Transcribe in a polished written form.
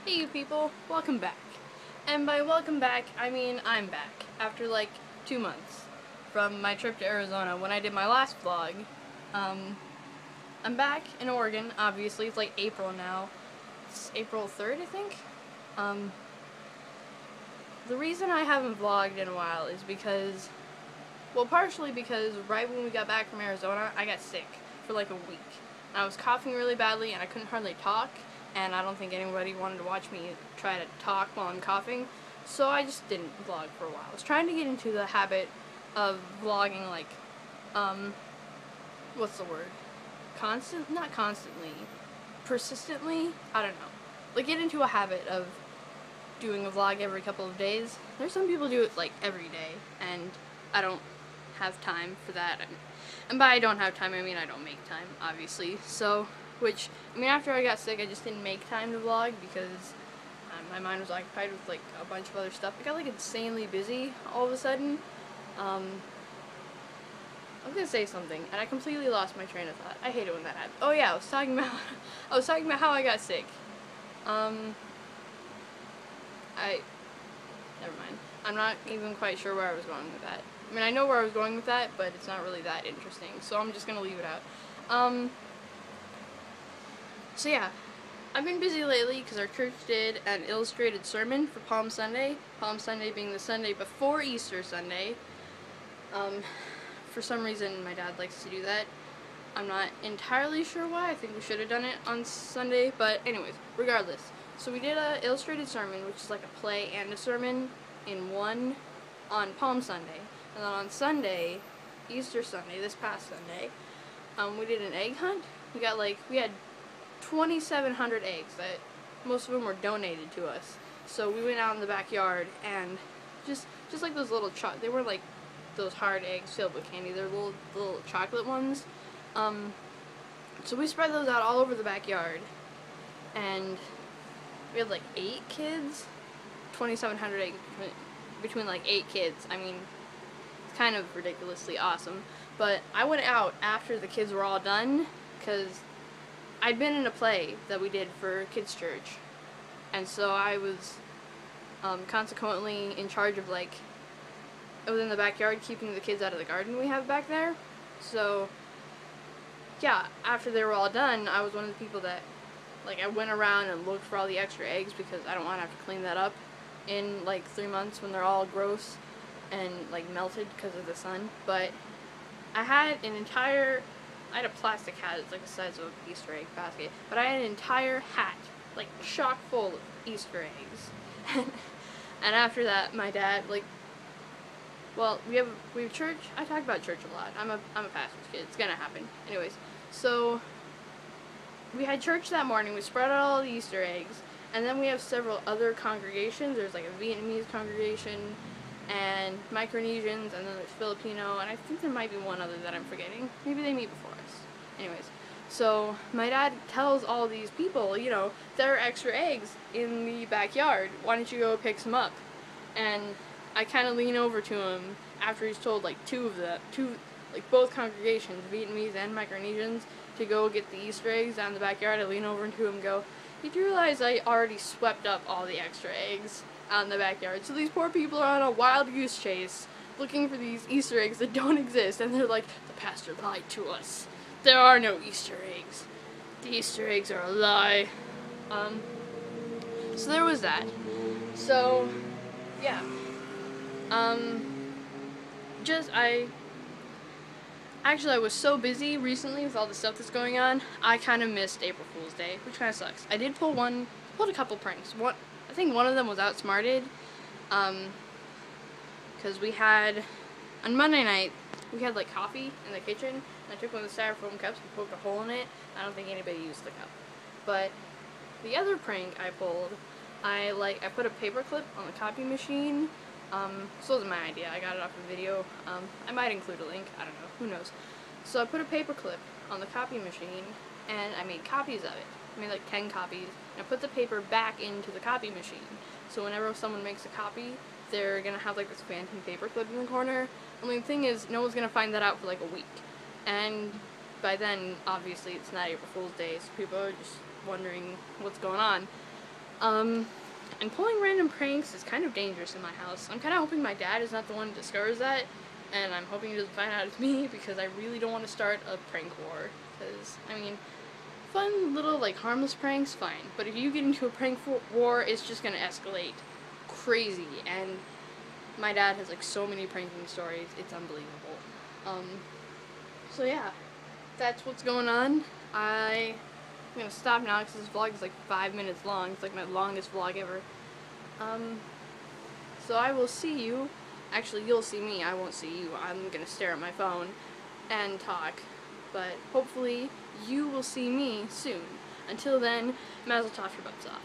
Hey you people, welcome back. And by welcome back, I mean I'm back. After like 2 months from my trip to Arizona when I did my last vlog. I'm back in Oregon, obviously. It's like April now. It's April 3rd, I think. The reason I haven't vlogged in a while is because, well, partially because right when we got back from Arizona, I got sick for like a week. And I was coughing really badly and I couldn't hardly talk. And I don't think anybody wanted to watch me try to talk while I'm coughing, so I just didn't vlog for a while. I was trying to get into the habit of vlogging, like, what's the word? Not constantly, persistently? I don't know. Like, get into a habit of doing a vlog every couple of days. There's some people do it, like, every day, and I don't have time for that. And by I don't have time, I mean I don't make time, obviously, so... Which, I mean, after I got sick, I just didn't make time to vlog because my mind was occupied with, like, a bunch of other stuff. I got, like, insanely busy all of a sudden. I was gonna say something, and I completely lost my train of thought. I hate it when that happens. Oh, yeah, I was talking about how I got sick. Never mind. I'm not even quite sure where I was going with that. I mean, I know where I was going with that, but it's not really that interesting, so I'm just gonna leave it out. So yeah, I've been busy lately because our church did an illustrated sermon for Palm Sunday being the Sunday before Easter Sunday. For some reason my dad likes to do that. I'm not entirely sure why. I think we should have done it on Sunday, but anyways, regardless. So we did an illustrated sermon, which is like a play and a sermon in one on Palm Sunday. And then on Sunday, Easter Sunday, this past Sunday, we did an egg hunt. We had 2,700 eggs that most of them were donated to us. So we went out in the backyard and just like those little they weren't like those hard eggs filled with candy. They're little chocolate ones. So we spread those out all over the backyard, and we had like 8 kids. 2,700 eggs between like 8 kids. I mean, it's kind of ridiculously awesome. But I went out after the kids were all done because I'd been in a play that we did for kids' church, and so I was consequently in charge of, like, I was in the backyard keeping the kids out of the garden we have back there. So yeah, after they were all done, I was one of the people that, like, I went around and looked for all the extra eggs because I don't want to have to clean that up in like 3 months when they're all gross and like melted because of the sun. But I had a plastic hat, it's like the size of an Easter egg basket, but I had an entire hat, like, chock full of Easter eggs. And after that, my dad, like, well, we have church. I talk about church a lot. I'm a pastor's kid. It's gonna happen. Anyways, so we had church that morning. We spread out all the Easter eggs, and then we have several other congregations. There's like a Vietnamese congregation, and Micronesians, and then there's Filipino, and I think there might be one other that I'm forgetting. Maybe they meet before us. Anyways, so my dad tells all these people, you know, there are extra eggs in the backyard. Why don't you go pick some up? And I kind of lean over to him after he's told like both congregations, Vietnamese and Micronesians, to go get the Easter eggs out in the backyard. I lean over to him and go, did you realize I already swept up all the extra eggs out in the backyard? So these poor people are on a wild goose chase looking for these Easter eggs that don't exist, and they're like, the pastor lied to us. There are no Easter eggs. The Easter eggs are a lie. So there was that. So, yeah. Actually, I was so busy recently with all the stuff that's going on, I kind of missed April Fool's Day, which kind of sucks. I pulled a couple pranks. I think one of them was outsmarted, because on Monday night, we had, like, coffee in the kitchen, and I took one of the styrofoam cups and poked a hole in it. I don't think anybody used the cup. But the other prank I pulled, I put a paperclip on the copy machine. This wasn't my idea. I got it off a video. I might include a link. I don't know. Who knows? So I put a paperclip on the copy machine, and I made copies of it. I made like 10 copies, and I put the paper back into the copy machine. So whenever someone makes a copy, they're gonna have like this phantom paperclip in the corner. Only the thing is, no one's gonna find that out for like a week. And by then, obviously, it's not April Fool's Day, so people are just wondering what's going on. And pulling random pranks is kind of dangerous in my house. I'm kind of hoping my dad is not the one who discovers that, and I'm hoping he doesn't find out it's me, because I really don't want to start a prank war. Because, I mean, fun little, like, harmless pranks, fine. But if you get into a prank war, it's just gonna escalate crazy. And my dad has, like, so many pranking stories, it's unbelievable. So yeah, that's what's going on. I'm gonna stop now because this vlog is like 5 minutes long. It's like my longest vlog ever. So I will see you. Actually, you'll see me. I won't see you. I'm gonna stare at my phone and talk. But hopefully you will see me soon. Until then, Mazel tov, your butts off.